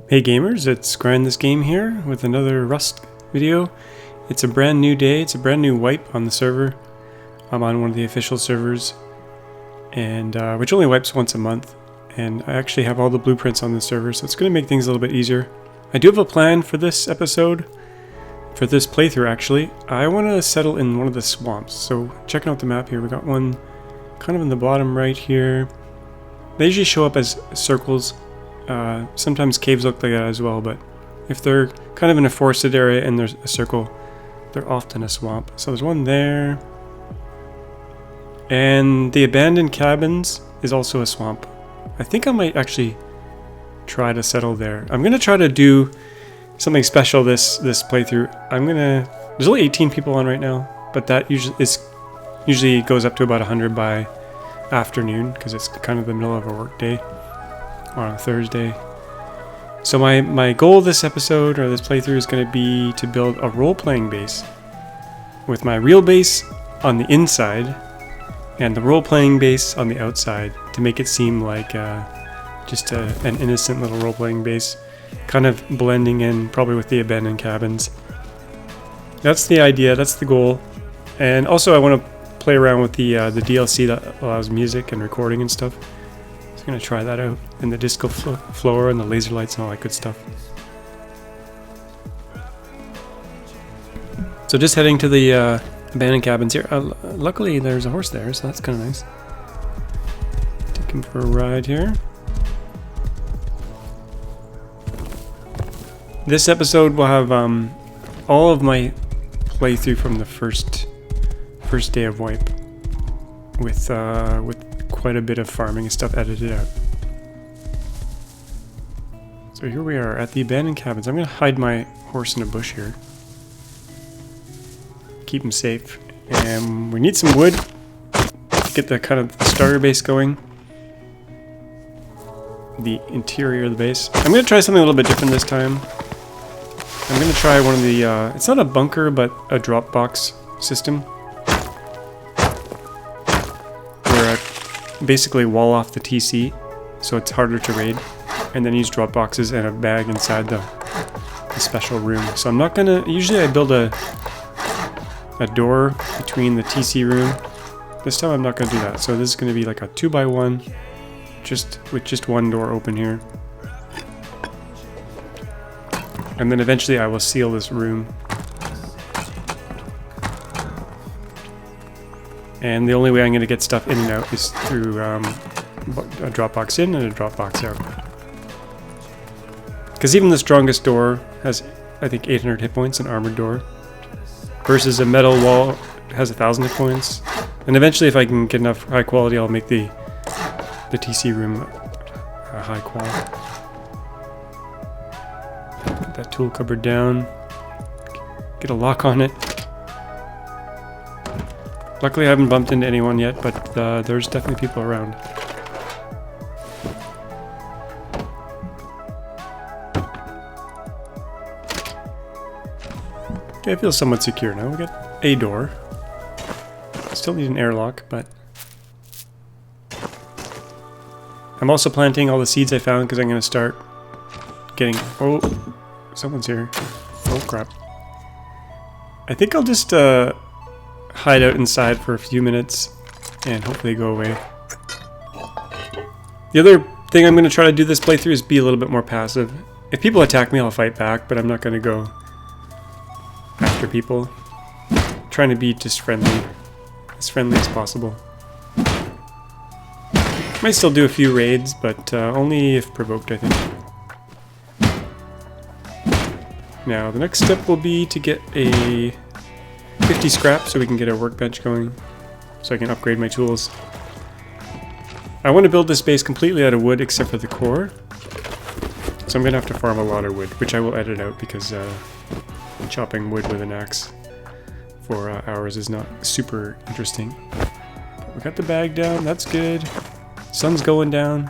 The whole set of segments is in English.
Hey gamers, it's Grind This Game here with another Rust video. It's a brand new day, it's a brand new wipe on the server. I'm on one of the official servers, and which only wipes once a month. And I actually have all the blueprints on the server, so it's going to make things a little bit easier. I do have a plan for this episode, for this playthrough actually. I want to settle in one of the swamps, so checking out the map here, we got one kind of in the bottom right here. They usually show up as circles. Sometimes caves look like that as well, but if they're kind of in a forested area and there's a circle, they're often a swamp. So there's one there. And the abandoned cabins is also a swamp. I think I might actually try to settle there. I'm going to try to do something special this playthrough. There's only 18 people on right now, but that usually goes up to about 100 by afternoon because it's kind of the middle of a work day on a Thursday. So my goal this episode, or this playthrough, is going to be to build a role-playing base with my real base on the inside and the role-playing base on the outside to make it seem like just an innocent little role-playing base, kind of blending in probably with the abandoned cabins. That's the idea, that's the goal. And also I want to play around with the DLC that allows music and recording and stuff. I'm going to try that out, and the disco floor and the laser lights and all that good stuff. So just heading to the abandoned cabins here. Luckily there's a horse there, so that's kind of nice. Take him for a ride here. This episode will have all of my playthrough from the first day of wipe with quite a bit of farming and stuff edited out. So here we are at the abandoned cabins. I'm going to hide my horse in a bush here. Keep him safe. And we need some wood to get the kind of starter base going. The interior of the base. I'm going to try something a little bit different this time. I'm going to try one of the, it's not a bunker, but a drop box system. Basically wall off the TC so it's harder to raid, and then use drop boxes and a bag inside the special room. So I'm not gonna, usually I build a door between the TC room. This time I'm not gonna do that, so this is gonna be like a 2x1 with just one door open here, and then eventually I will seal this room. And the only way I'm going to get stuff in and out is through a drop box in and a drop box out. Because even the strongest door has, I think, 800 hit points, an armored door, versus a metal wall has 1,000 hit points. And eventually, if I can get enough high quality, I'll make the TC room high quality. Put that tool cupboard down. Get a lock on it. Luckily I haven't bumped into anyone yet, but there's definitely people around. Okay, I feel somewhat secure now. We got a door. Still need an airlock, but... I'm also planting all the seeds I found because I'm going to start getting... Oh, someone's here. Oh crap. I think I'll just hide out inside for a few minutes and hopefully go away. The other thing I'm going to try to do this playthrough is be a little bit more passive. If people attack me, I'll fight back, but I'm not going to go after people. I'm trying to be just friendly as possible. Might still do a few raids, but only if provoked, I think. Now, the next step will be to get a 50 scrap so we can get a workbench going, so I can upgrade my tools. I want to build this base completely out of wood except for the core, so I'm going to have to farm a lot of wood, which I will edit out because chopping wood with an axe for hours is not super interesting. But we got the bag down, that's good. Sun's going down.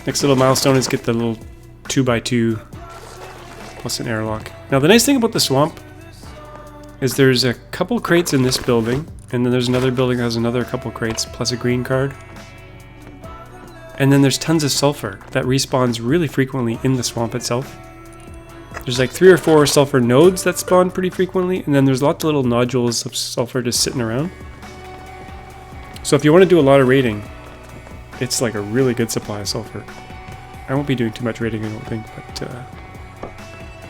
Next little milestone is get the little 2x2 plus an airlock. Now the nice thing about the swamp is there's a couple crates in this building, and then there's another building that has another couple crates plus a green card. And then there's tons of sulfur that respawns really frequently in the swamp itself. There's like 3 or 4 sulfur nodes that spawn pretty frequently, and then there's lots of little nodules of sulfur just sitting around. So if you want to do a lot of raiding, it's like a really good supply of sulfur. I won't be doing too much raiding, I don't think, but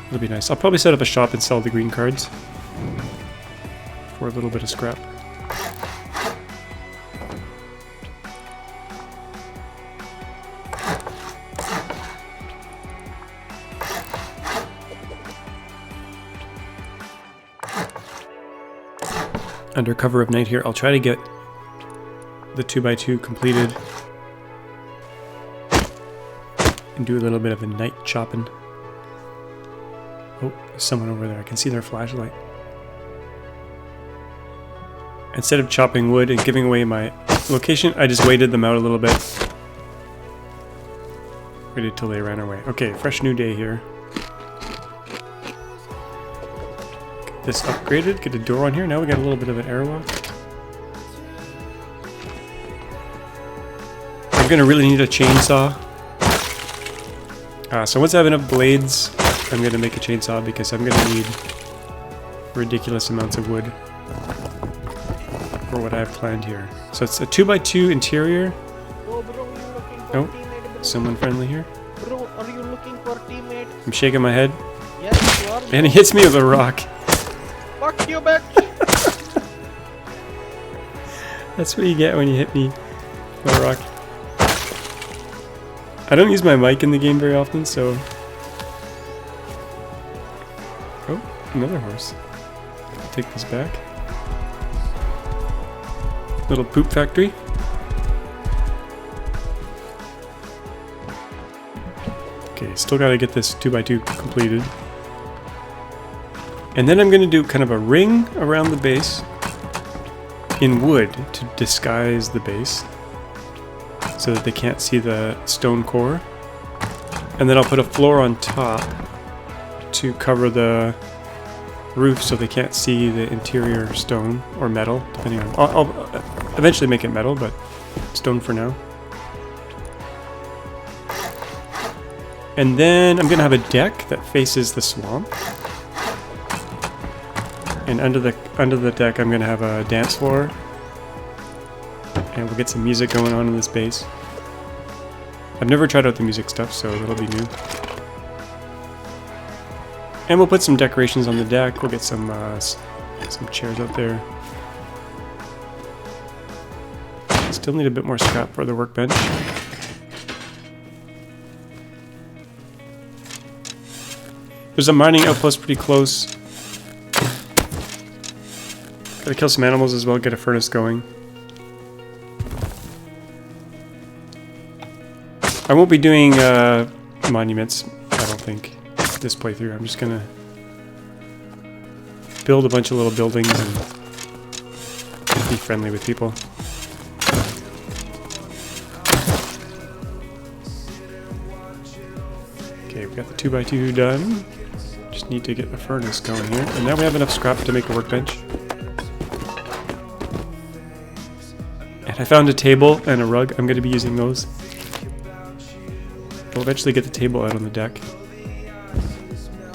it'll be nice. I'll probably set up a shop and sell the green cards for a little bit of scrap. Under cover of night here, I'll try to get the 2x2 completed and do a little bit of a night chopping. Oh, there's someone over there. I can see their flashlight. Instead of chopping wood and giving away my location, I just waited them out a little bit. Waited till they ran away. Okay, fresh new day here. Get this upgraded, get a door on here. Now we got a little bit of an airlock. I'm gonna really need a chainsaw. So once I have enough blades, I'm gonna make a chainsaw because I'm gonna need ridiculous amounts of wood for what I have planned here. So it's a 2x2 interior. Oh, someone friendly here. Bro, are you looking for a teammate? I'm shaking my head. Yes, you are. And he hits me with a rock. Fuck you, bitch! That's what you get when you hit me with a rock. I don't use my mic in the game very often, so... Oh, another horse. I'll take this back. Little poop factory. Okay, still gotta get this 2x2 completed. And then I'm gonna do kind of a ring around the base in wood to disguise the base so that they can't see the stone core. And then I'll put a floor on top to cover the roof so they can't see the interior stone or metal, depending on... I'll eventually make it metal, but stone for now. And then I'm gonna have a deck that faces the swamp. And under the deck I'm gonna have a dance floor. And we'll get some music going on in this base. I've never tried out the music stuff, so it'll be new. And we'll put some decorations on the deck. We'll get some chairs out there. Still need a bit more scrap for the workbench. There's a mining outpost pretty close. Gotta kill some animals as well, get a furnace going. I won't be doing monuments, I don't think, this playthrough. I'm just gonna build a bunch of little buildings and be friendly with people. Okay, we got the 2x2 done. Just need to get the furnace going here. And now we have enough scrap to make a workbench. And I found a table and a rug. I'm going to be using those. We'll eventually get the table out on the deck.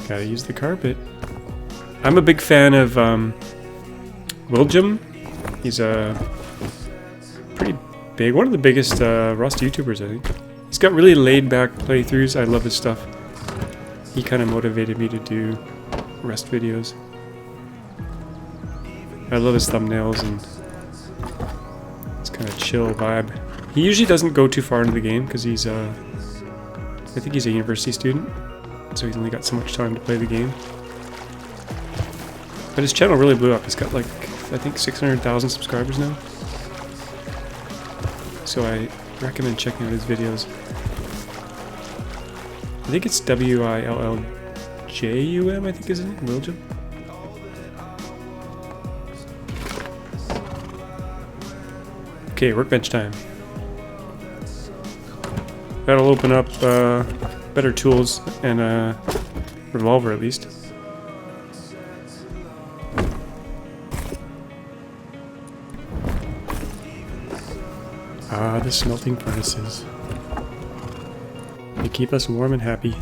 Gotta use the carpet. I'm a big fan of Willjum. He's a pretty big, one of the biggest Rust YouTubers, I think. He's got really laid-back playthroughs. I love his stuff. He kind of motivated me to do Rust videos. I love his thumbnails and his kind of chill vibe. He usually doesn't go too far into the game because he's I think he's a university student, so he's only got so much time to play the game. But his channel really blew up. He's got like, I think 600,000 subscribers now. So I recommend checking out his videos. I think it's Willjum, I think is his name, Willjum. Okay, workbench time. That'll open up better tools and a revolver at least. Ah, the smelting furnaces. They keep us warm and happy.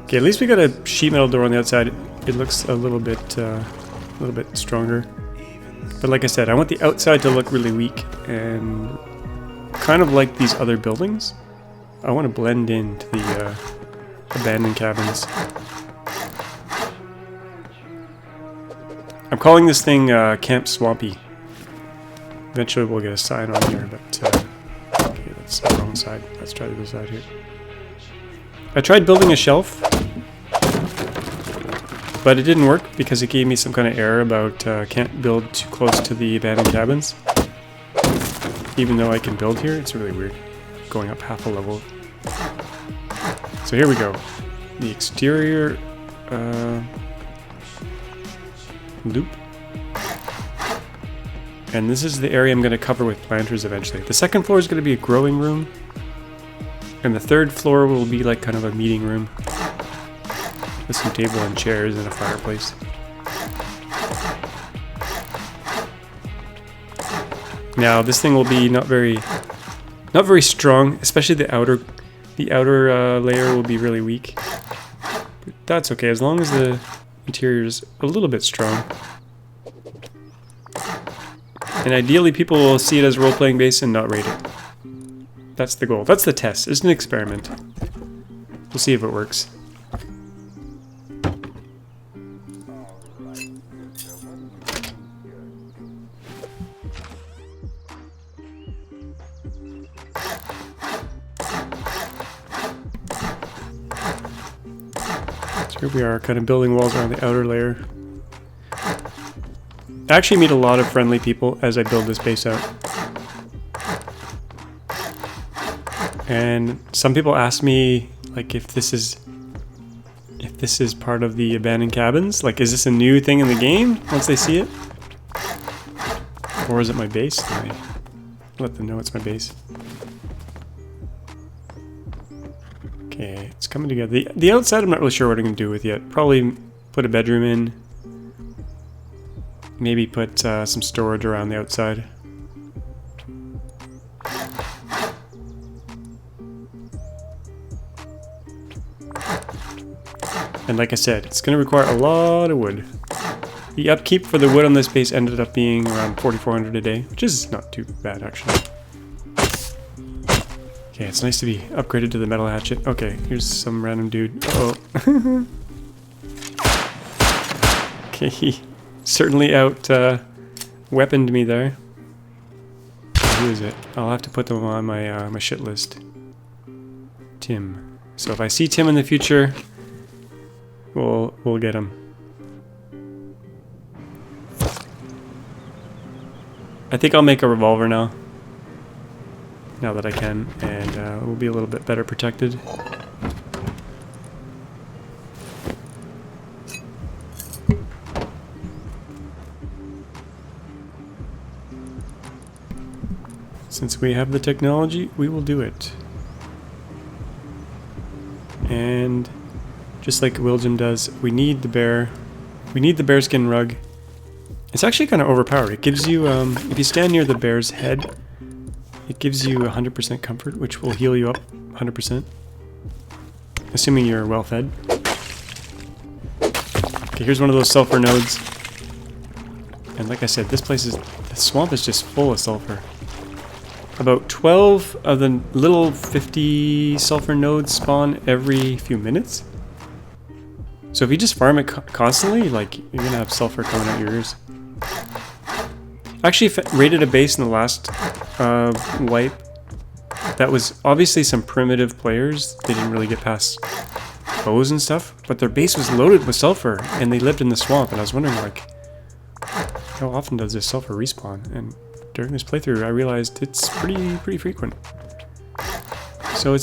Okay, at least we got a sheet metal door on the outside. It looks a little bit stronger. But like I said, I want the outside to look really weak, and kind of like these other buildings, I want to blend into the abandoned cabins. I'm calling this thing Camp Swampy. Eventually we'll get a sign on here, but okay, that's the wrong side. Let's try the other side here. I tried building a shelf, but it didn't work because it gave me some kind of error about can't build too close to the abandoned cabins. Even though I can build here, it's really weird. Going up half a level. So here we go. The exterior loop. And this is the area I'm going to cover with planters eventually. The second floor is going to be a growing room. And the third floor will be like kind of a meeting room. With some table and chairs and a fireplace. Now this thing will be not very strong, especially the outer layer will be really weak. But that's okay as long as the interior is a little bit strong. And ideally people will see it as a role-playing base and not rate it. That's the goal. That's the test. It's an experiment. We'll see if it works. So here we are, kind of building walls around the outer layer. I actually meet a lot of friendly people as I build this base out. And some people ask me, like, if this is part of the abandoned cabins. Like, is this a new thing in the game once they see it? Or is it my base? I let them know it's my base. Okay, it's coming together. The outside I'm not really sure what I'm going to do with yet. Probably put a bedroom in. Maybe put some storage around the outside. And like I said, it's going to require a lot of wood. The upkeep for the wood on this base ended up being around 4,400 a day, which is not too bad actually. Okay, it's nice to be upgraded to the metal hatchet. Okay, here's some random dude. Uh-oh. Okay, he certainly out weaponed me there. Who is it? I'll have to put them on my my shit list. Tim. So if I see Tim in the future, we'll get him. I think I'll make a revolver now that I can, and we'll be a little bit better protected. Since we have the technology, we will do it. And just like William does, we need the bearskin rug. It's actually kind of overpowered. It gives you, if you stand near the bear's head, it gives you 100% comfort, which will heal you up 100%. Assuming you're well fed. Okay, here's one of those sulfur nodes. And like I said, the swamp is just full of sulfur. About 12 of the little 50 sulfur nodes spawn every few minutes. So if you just farm it constantly, like, you're gonna have sulfur coming out your ears. I actually raided a base in the last wipe. That was obviously some primitive players. They didn't really get past bows and stuff, but their base was loaded with sulfur, and they lived in the swamp. And I was wondering, like, how often does this sulfur respawn? And during this playthrough, I realized it's pretty frequent. So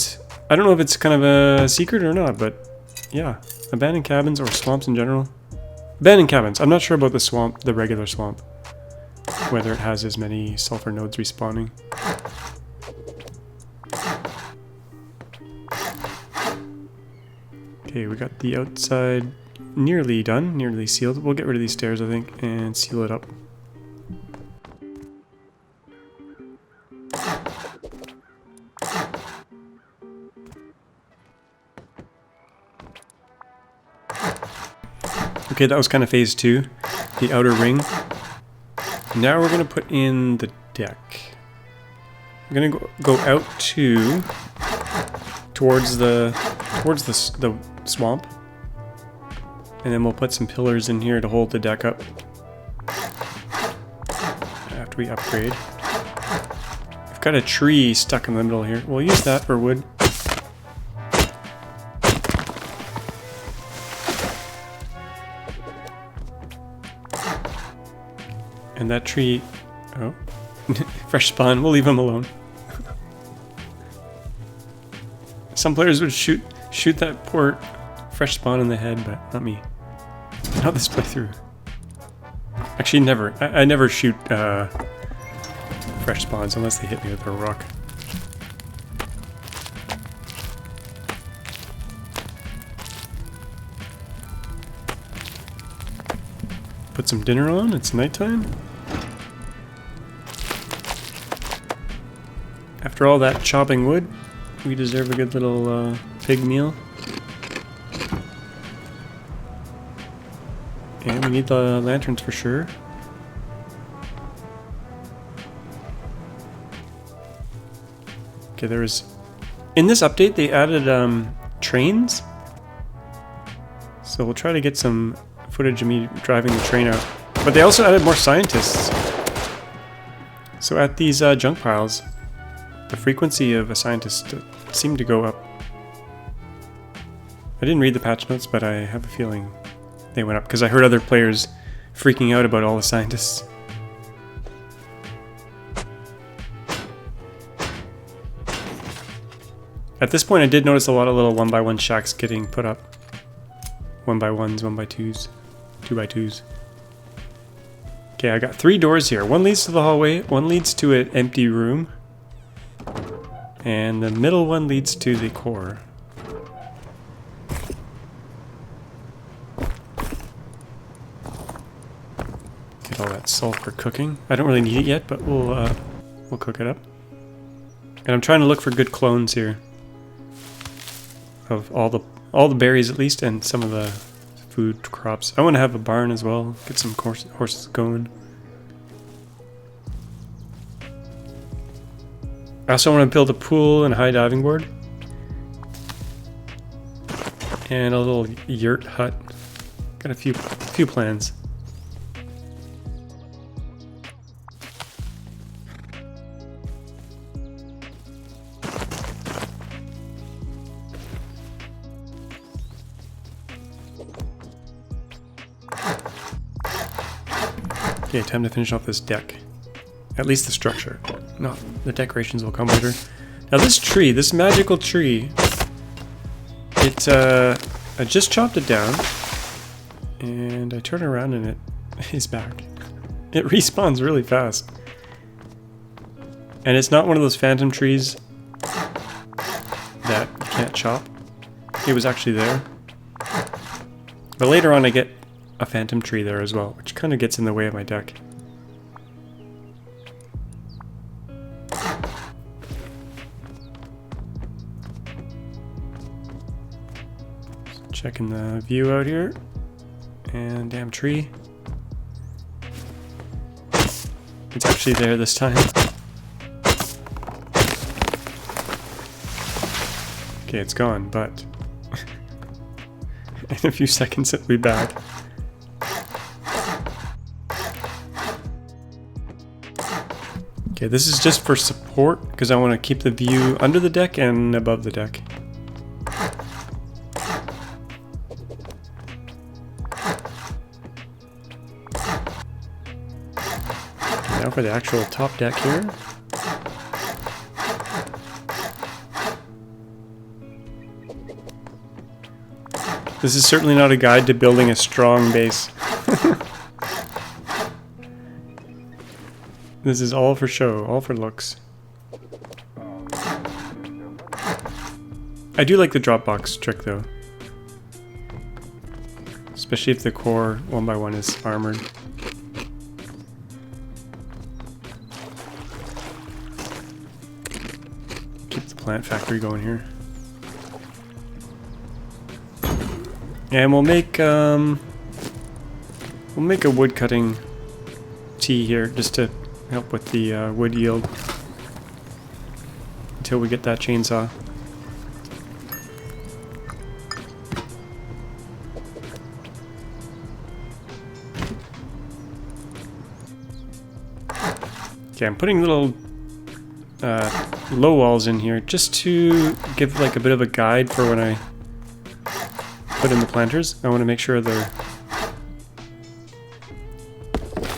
I don't know if it's kind of a secret or not, but yeah, abandoned cabins or swamps in general. Abandoned cabins. I'm not sure about the swamp, the regular swamp, whether it has as many sulfur nodes respawning. Okay, we got the outside nearly done, nearly sealed. We'll get rid of these stairs, I think, and seal it up. Okay, that was kind of phase 2, the outer ring. Now we're going to put in the deck. I'm going to go out towards the swamp. And then we'll put some pillars in here to hold the deck up after we upgrade. I've got a tree stuck in the middle here. We'll use that for wood. And that tree... Oh. Fresh spawn. We'll leave him alone. Some players would shoot that poor fresh spawn in the head, but not me. Not this playthrough. Actually, never. I never shoot fresh spawns unless they hit me with a rock. Put some dinner on. It's nighttime. After all that chopping wood, we deserve a good little pig meal. And we need the lanterns for sure. Okay, there's... In this update, they added trains. So we'll try to get some footage of me driving the train out. But they also added more scientists. So at these junk piles, the frequency of a scientist seemed to go up. I didn't read the patch notes, but I have a feeling they went up because I heard other players freaking out about all the scientists. At this point I did notice a lot of little 1x1 shacks getting put up. 1x1s, 1x2s, 2x2s. Okay, I got 3 doors here. One leads to the hallway, one leads to an empty room, and the middle one leads to the core. Get all that salt for cooking. I don't really need it yet, but we'll cook it up. And I'm trying to look for good clones here of all the berries at least, and some of the food crops. I want to have a barn as well. Get some horses going. I also want to build a pool and a high diving board. And a little yurt hut. Got a few plans. Okay, time to finish off this deck. At least the structure. No, the decorations will come later. Now this tree, this magical tree, I just chopped it down, and I turn around and it is back. It respawns really fast. And it's not one of those phantom trees that you can't chop. It was actually there. But later on I get a phantom tree there as well, which kind of gets in the way of my deck. Checking the view out here. And damn tree. It's actually there this time. Okay, it's gone, but in a few seconds it'll be back. Okay, this is just for support because I want to keep the view under the deck and above the deck. Now for the actual top deck here. This is certainly not a guide to building a strong base. This is all for show, all for looks. I do like the Dropbox trick though. Especially if the core 1x1 is armored. Keep the plant factory going here. And we'll make We'll make a wood cutting tee here just to help with the wood yield until we get that chainsaw. Okay, I'm putting little low walls in here just to give like a bit of a guide for when I put in the planters. I want to make sure they're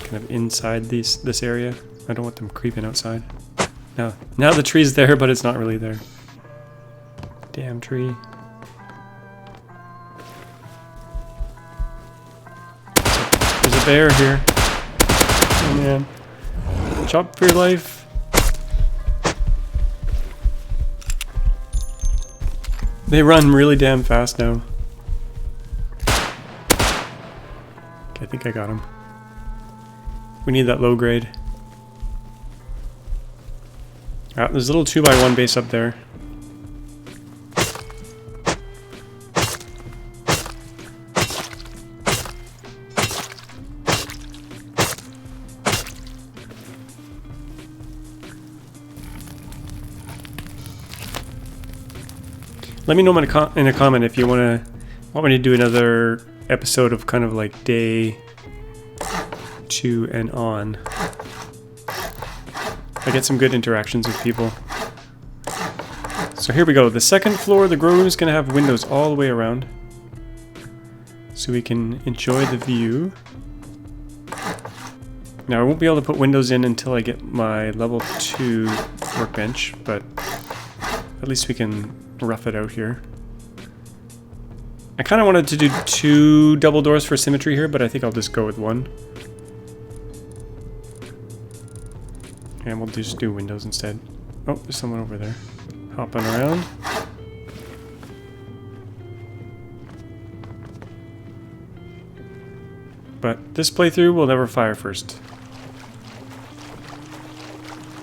kind of inside this area. I don't want them creeping outside. Now the tree's there, but it's not really there. Damn tree. There's a bear here. Oh man. Chop for your life. They run really damn fast now. Okay, I think I got him. We need that low grade. There's a little 2x1 base up there. Let me know in a comment if you want me to do another episode of kind of like day 2 and on. I get some good interactions with people. So here we go. The second floor of the grow room is going to have windows all the way around, so we can enjoy the view. Now I won't be able to put windows in until I get my level 2 workbench, but at least we can rough it out here. I kind of wanted to do 2 double doors for symmetry here, but I think I'll just go with 1. And we'll just do windows instead. Oh, there's someone over there hopping around. But this playthrough will never fire first.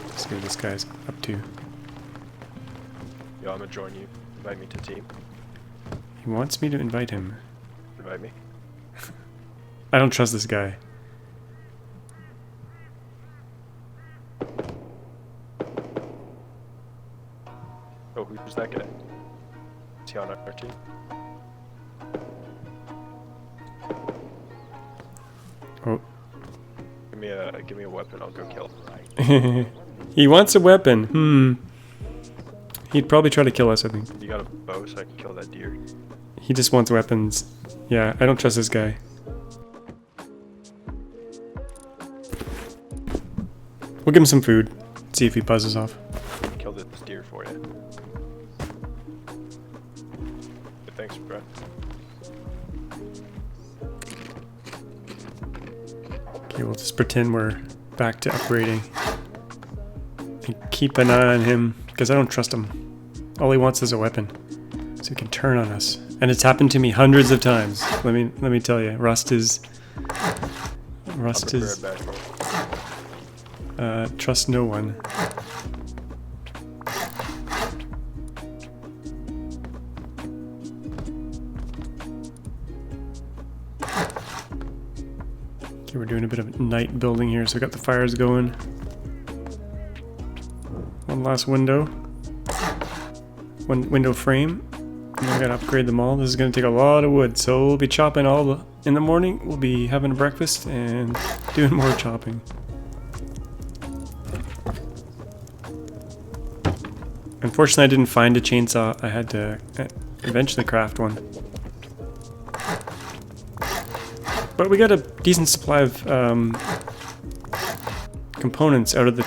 Let's see what this guy's up to. Yo, I'm gonna join you. Invite me to team. He wants me to invite him. Invite me. I don't trust this guy. Oh, who's that guy? Is he on our team? Oh. Give me a weapon, I'll go kill him. He wants a weapon. He'd probably try to kill us, I think. You got a bow so I can kill that deer? He just wants weapons. Yeah, I don't trust this guy. We'll give him some food. See if he buzzes off. Kill this deer for you. But thanks, bro. Okay, we'll just pretend we're back to upgrading. And keep an eye on him, because I don't trust him. All he wants is a weapon, so he can turn on us. And it's happened to me hundreds of times. Let me tell you, Rust is trust no one. Okay, we're doing a bit of night building here, so we got the fires going. One last window. One window frame. And I gotta upgrade them all. This is gonna take a lot of wood, so we'll be chopping in the morning. We'll be having breakfast and doing more chopping. Unfortunately, I didn't find a chainsaw. I had to eventually craft one. But we got a decent supply of components out of the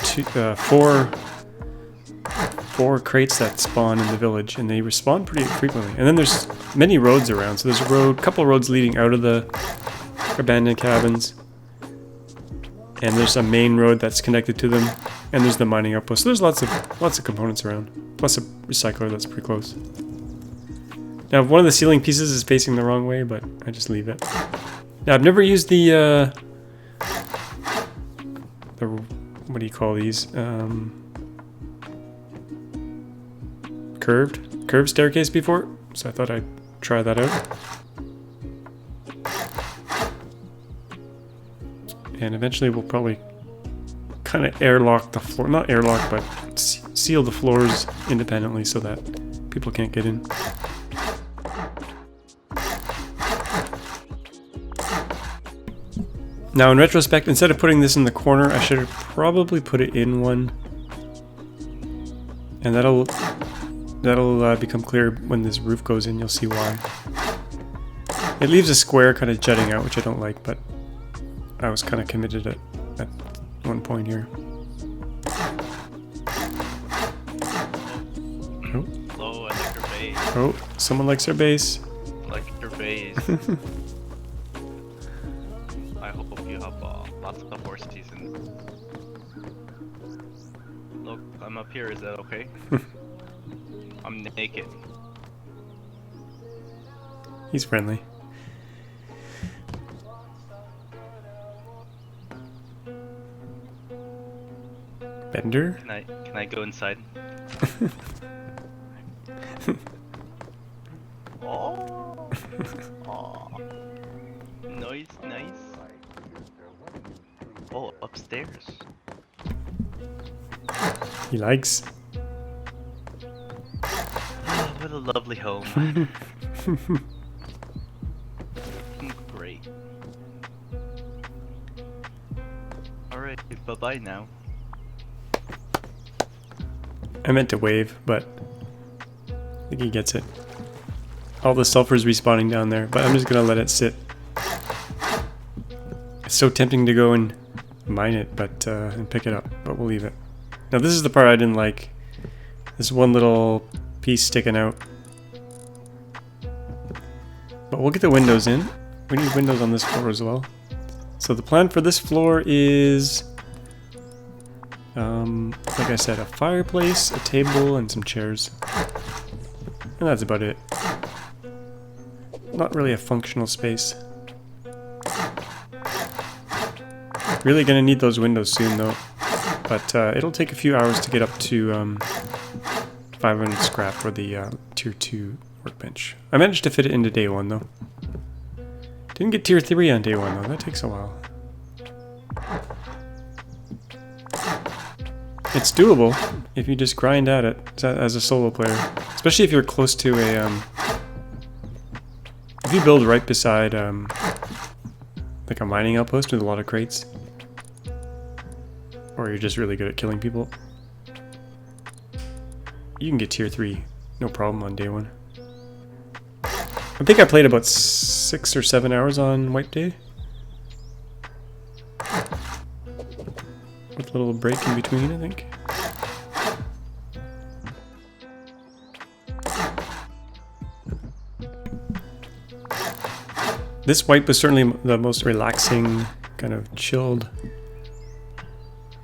four crates that spawn in the village, and they respawn pretty frequently. And then there's many roads around. So there's a couple roads leading out of the abandoned cabins, and there's a main road that's connected to them, and there's the mining outpost. So there's lots of components around, plus a recycler that's pretty close. Now, one of the ceiling pieces is facing the wrong way, but I just leave it. Now, I've never used the what do you call these? Curved staircase before, so I thought I'd try that out. And eventually we'll probably kind of airlock the floor. Not airlock, but seal the floors independently so that people can't get in. Now, in retrospect, instead of putting this in the corner, I should have probably put it in one. And that'll become clear when this roof goes in. You'll see why. It leaves a square kind of jutting out, which I don't like, but I was kind of committed at one point here. Oh. Hello, I like your base. Oh, someone likes their base. Like your base. I hope you have lots of horse season. Look, I'm up here, is that okay? I'm naked. He's friendly. Bender? Can I go inside? Oh, oh, nice. Oh, upstairs. He likes. Oh, what a lovely home. Great. Alright, bye-bye now. I meant to wave, but I think he gets it. All the sulfur's respawning down there, but I'm just gonna let it sit. It's so tempting to go and mine it, but and pick it up, but we'll leave it. Now this is the part I didn't like. This one little piece sticking out. But we'll get the windows in. We need windows on this floor as well. So the plan for this floor is, like I said, a fireplace, a table, and some chairs. And that's about it. Not really a functional space. Really gonna need those windows soon though. But it'll take a few hours to get up to 500 scrap for the tier 2 workbench. I managed to fit it into day 1 though. Didn't get tier 3 on day 1 though, that takes a while. It's doable if you just grind at it as a solo player. Especially if you're close to a... if you build right beside like a mining outpost with a lot of crates. Or you're just really good at killing people. You can get tier 3, no problem on day 1. I think I played about 6 or 7 hours on wipe day. With a little break in between, I think. This wipe was certainly the most relaxing, kind of chilled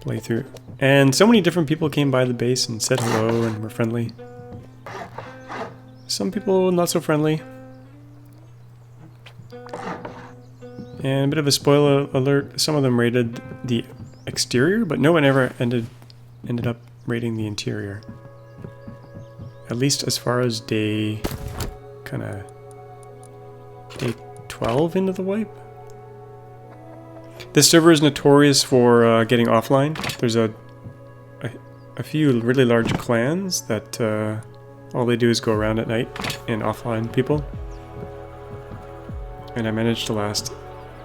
playthrough. And so many different people came by the base and said hello and were friendly. Some people not so friendly. And a bit of a spoiler alert, some of them raided the exterior, but no one ever ended up raiding the interior. At least as far as day 12 into the wipe. This server is notorious for getting offline. There's a few really large clans that all they do is go around at night and offline people. And I managed to last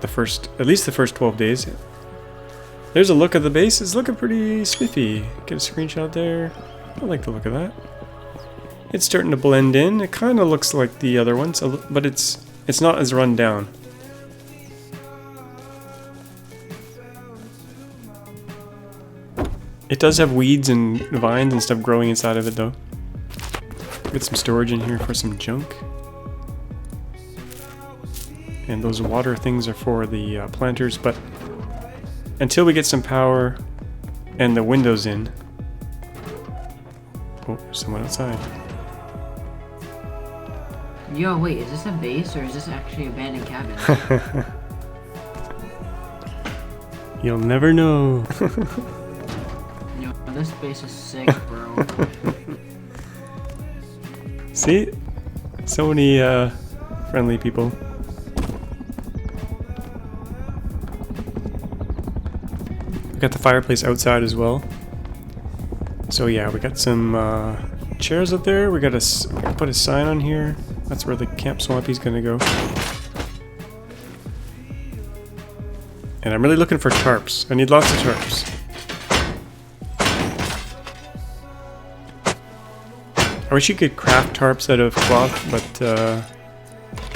at least the first 12 days. There's a look of the base. It's looking pretty spiffy. Get a screenshot there. I like the look of that. It's starting to blend in. It kind of looks like the other ones, but it's not as run down. It does have weeds and vines and stuff growing inside of it though. Get some storage in here for some junk. And those water things are for the planters, but until we get some power and the windows in... Oh, there's someone outside. Yo, wait, is this a base or is this actually an abandoned cabin? You'll never know. Yo, this base is sick, bro. See? So many friendly people. got the fireplace outside as well. So yeah, we got some chairs up there. We got to put a sign on here. That's where the Camp Swampy's gonna go. And I'm really looking for tarps. I need lots of tarps. I wish you could craft tarps out of cloth, but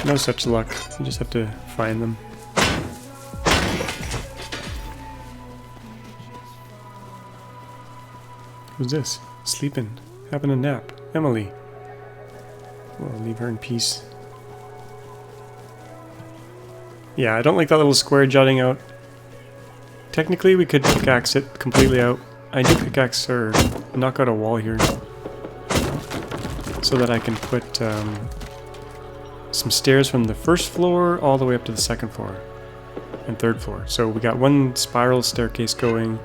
no such luck. You just have to find them. Who's this? Sleeping. Having a nap. Emily. We'll leave her in peace. Yeah, I don't like that little square jutting out. Technically, we could pickaxe it completely out. I do pickaxe or knock out a wall here, so that I can put some stairs from the first floor all the way up to the second floor and third floor. So we got one spiral staircase going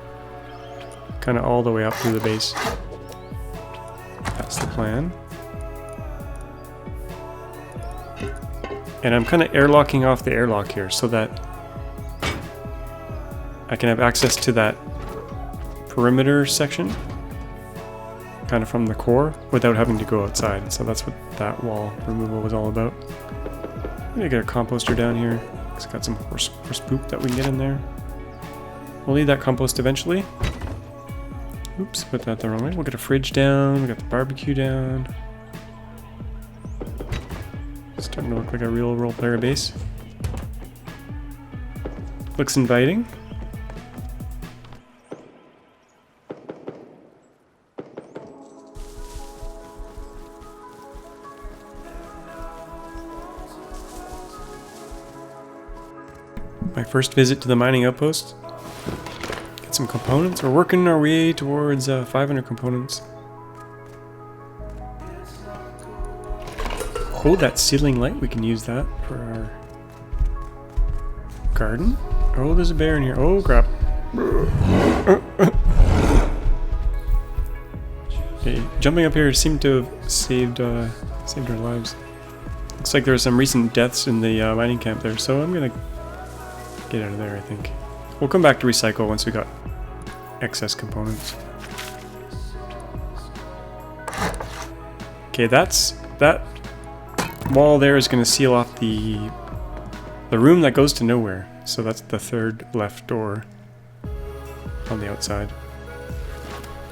kind of all the way up through the base. That's the plan. And I'm kind of airlocking off the airlock here so that I can have access to that perimeter section kind of from the core without having to go outside. So that's what that wall removal was all about. I'm gonna get a composter down here. It's got some horse poop that we can get in there. We'll need that compost eventually. Oops, put that the wrong way. We'll get a fridge down. We got the barbecue down. Starting to look like a real role player base. Looks inviting. My first visit to the mining outpost. Get some components. We're working our way towards 500 components. Oh, that ceiling light, we can use that for our garden. Oh, there's a bear in here. Oh, crap. Okay, jumping up here seemed to have saved our lives. Looks like there were some recent deaths in the mining camp there, so I'm gonna get out of there, I think. We'll come back to recycle once we got excess components. Okay, that wall there is going to seal off the room that goes to nowhere. So that's the third left door on the outside.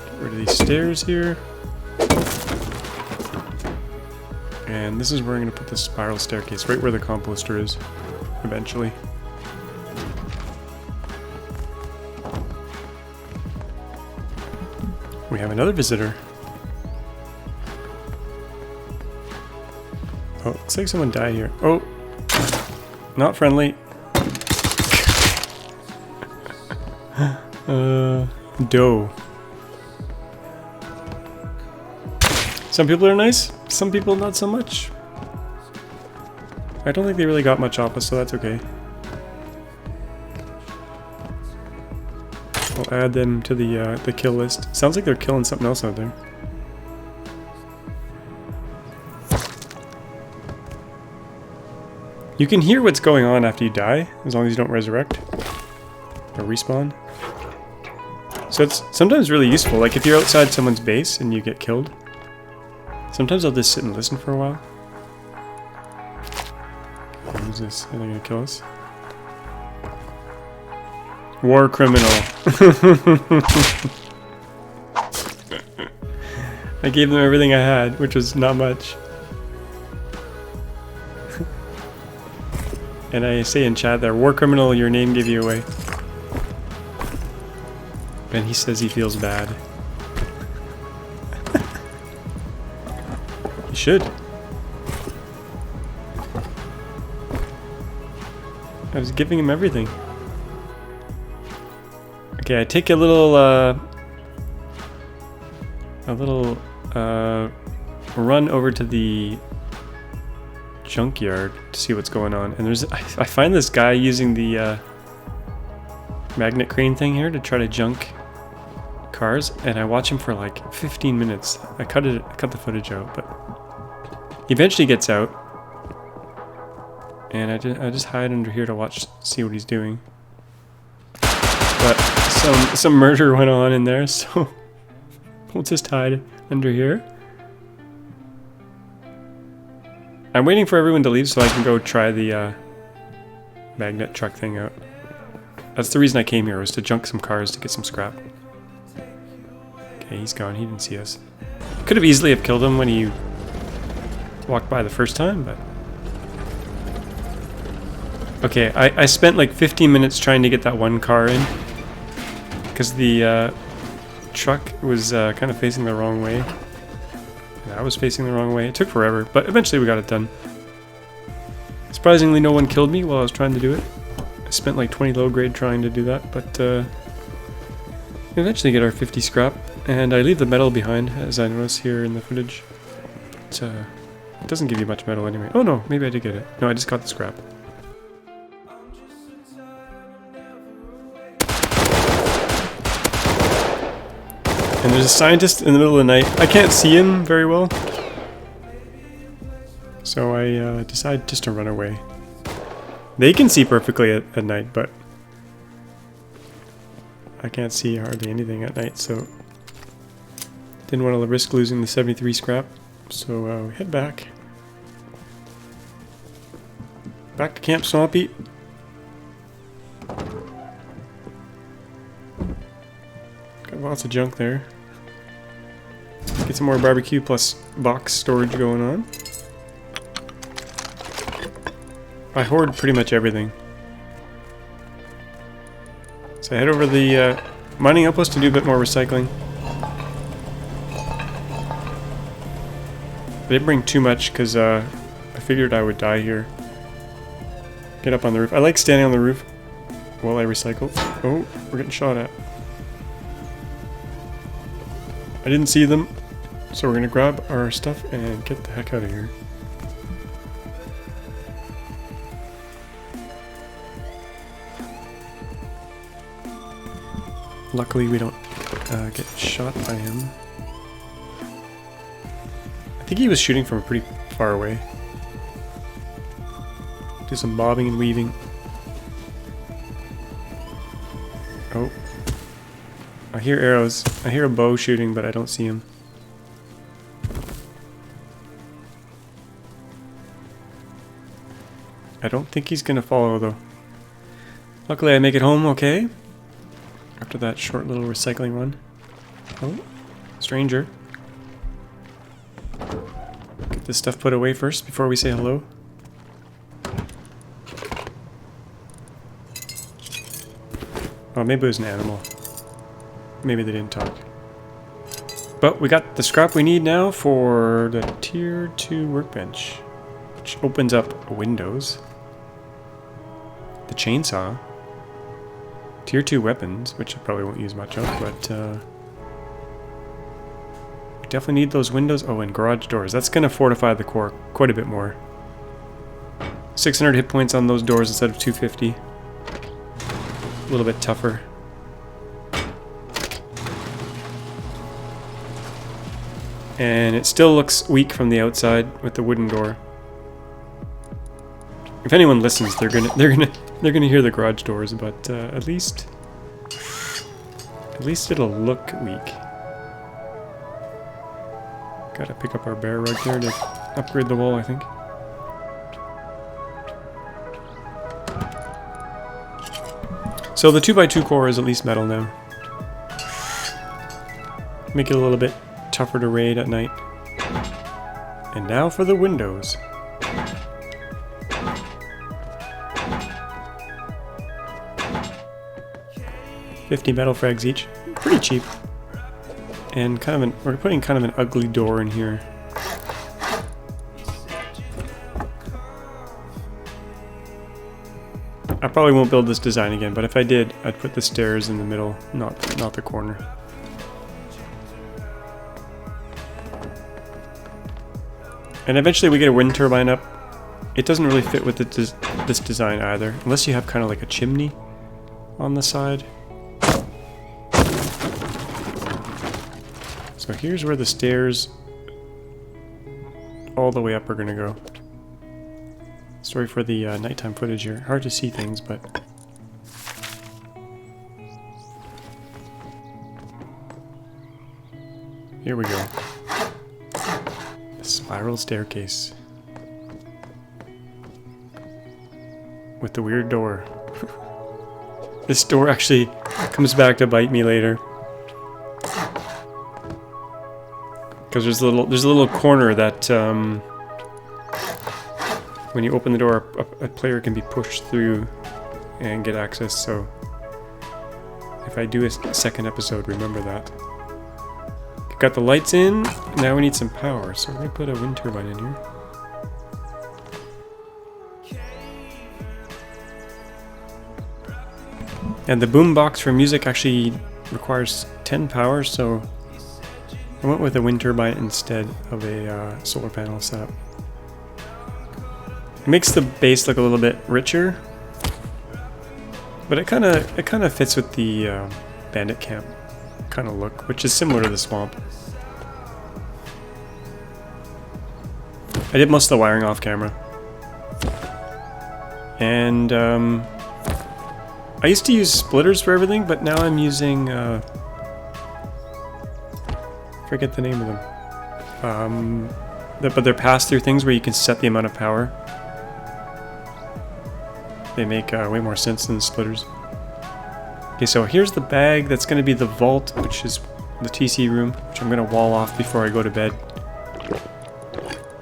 Get rid of these stairs here. And this is where I'm going to put the spiral staircase, right where the composter is, eventually. We have another visitor. Oh, looks like someone died here. Oh, not friendly. Doe. Some people are nice, some people not so much. I don't think they really got much off us, so that's okay. I'll add them to the kill list. Sounds like they're killing something else out there. You can hear what's going on after you die, as long as you don't resurrect or respawn. So it's sometimes really useful, like if you're outside someone's base and you get killed, sometimes I'll just sit and listen for a while. Who's this? Are they gonna kill us? War criminal. I gave them everything I had, which was not much. And I say in chat there, war criminal, your name gave you away. And he says he feels bad. You should. I was giving him everything. Okay, I take a little run over to the junkyard to see what's going on. And I find this guy using the magnet crane thing here to try to junk cars, and I watch him for like 15 minutes. I cut the footage out, but he eventually gets out, and I just hide under here to see what he's doing. But some murder went on in there, so we'll just hide under here. I'm waiting for everyone to leave so I can go try the magnet truck thing out. That's the reason I came here, was to junk some cars to get some scrap. Okay, he's gone. He didn't see us. Could have easily have killed him when he walked by the first time, but... Okay, I spent like 15 minutes trying to get that one car in. Because the truck was kind of facing the wrong way. And I was facing the wrong way. It took forever, but eventually we got it done. Surprisingly, no one killed me while I was trying to do it. I spent like 20 low grade trying to do that, but we eventually get our 50 scrap. And I leave the metal behind, as I notice here in the footage. It doesn't give you much metal anyway. Oh no, maybe I did get it. No, I just got the scrap. And there's a scientist in the middle of the night. I can't see him very well. So I decide just to run away. They can see perfectly at night, but I can't see hardly anything at night, so didn't want to risk losing the 73 scrap. So we head back. Back to Camp Swampy. Got lots of junk there. Get some more barbecue plus box storage going on. I hoard pretty much everything. So I head over to the mining outpost to do a bit more recycling. I didn't bring too much because I figured I would die here. Get up on the roof. I like standing on the roof while I recycle. Oh, we're getting shot at. I didn't see them, so we're gonna grab our stuff and get the heck out of here. Luckily we don't get shot by him. I think he was shooting from pretty far away. Do some bobbing and weaving. Oh. I hear arrows. I hear a bow shooting, but I don't see him. I don't think he's gonna follow though. Luckily I make it home okay. After that short little recycling run. Oh, stranger. Get this stuff put away first before we say hello. Oh, maybe it was an animal. Maybe they didn't talk. But we got the scrap we need now for the tier 2 workbench, which opens up windows. The chainsaw. Tier 2 weapons, which I probably won't use much of, but we definitely need those windows. Oh, and garage doors. That's going to fortify the core quite a bit more. 600 hit points on those doors instead of 250. A little bit tougher. And it still looks weak from the outside with the wooden door. If anyone listens, they're gonna hear the garage doors, but at least it'll look weak. Gotta pick up our bear rug there to upgrade the wall, I think. So the 2x2 core is at least metal now. Make it a little bit tougher to raid at night. And now for the windows. $50 metal frags each. Pretty cheap. And we're putting kind of an ugly door in here. I probably won't build this design again, but if I did, I'd put the stairs in the middle, not the corner. And eventually we get a wind turbine up. It doesn't really fit with this design either, unless you have kind of like a chimney on the side. So here's where the stairs all the way up are going to go. Sorry for the nighttime footage here. Hard to see things, but Here we go. The spiral staircase. With the weird door. This door actually comes back to bite me later. Because there's a little corner that when you open the door, a player can be pushed through and get access. So if I do a second episode, remember that. Got the lights in. Now we need some power, so we're gonna put a wind turbine in here. And the boombox for music actually requires 10 power, so I went with a wind turbine instead of a solar panel setup. It makes the bass look a little bit richer, but it kind of fits with the bandit camp kind of look, which is similar to the swamp. I did most of the wiring off camera, and I used to use splitters for everything, but now I'm using forget the name of them. But they're pass-through things where you can set the amount of power. They make way more sense than the splitters. Okay, so here's the bag. That's going to be the vault, which is the TC room, which I'm going to wall off before I go to bed.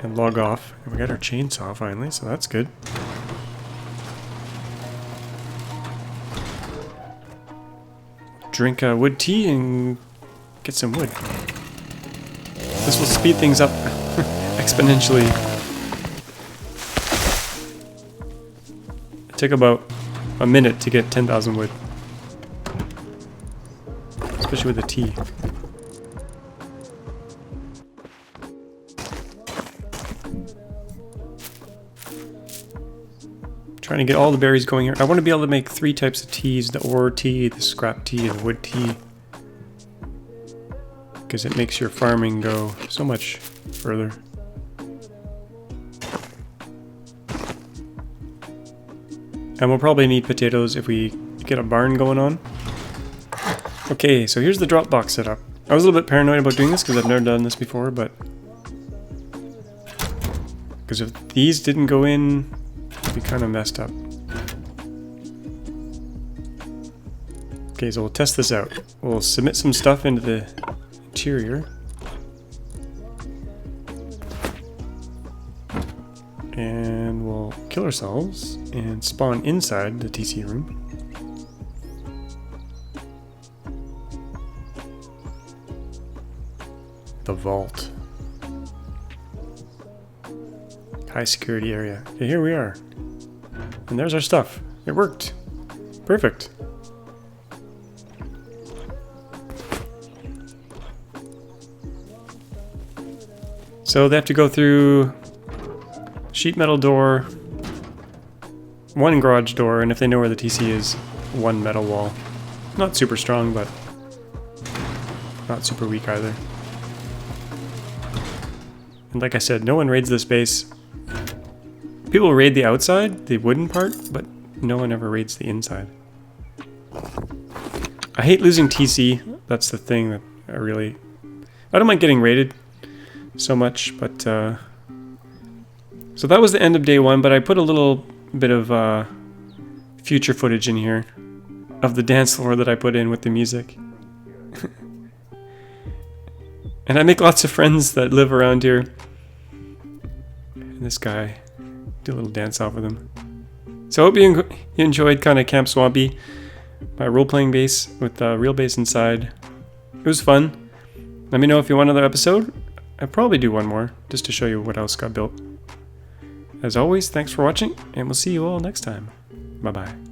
And log off. And we got our chainsaw finally, so that's good. Drink wood tea and get some wood. This will speed things up exponentially. It took about a minute to get 10,000 wood. Especially with the tea. Trying to get all the berries going here. I want to be able to make 3 types of teas: the ore tea, the scrap tea, and the wood tea. Because it makes your farming go so much further. And we'll probably need potatoes if we get a barn going on. Okay, so here's the drop box setup. I was a little bit paranoid about doing this because I've never done this before, but because if these didn't go in, it'd be kind of messed up. Okay, so we'll test this out. We'll submit some stuff into the interior. And we'll kill ourselves and spawn inside the TC room. The vault. High security area. Okay, here we are. And there's our stuff. It worked. Perfect. So they have to go through sheet metal door, 1 garage door, and if they know where the TC is, 1 metal wall. Not super strong, but not super weak either. And like I said, no one raids this base. People raid the outside, the wooden part, but no one ever raids the inside. I hate losing TC. That's the thing that I don't mind getting raided so much, but so that was the end of day 1, but I put a little bit of future footage in here of the dance floor that I put in with the music. And I make lots of friends that live around here. And this guy, do a little dance off with him. So I hope you enjoyed kind of Camp Swampy, my role-playing base with a real base inside. It was fun. Let me know if you want another episode. I'll probably do one more, just to show you what else got built. As always, thanks for watching, and we'll see you all next time. Bye-bye.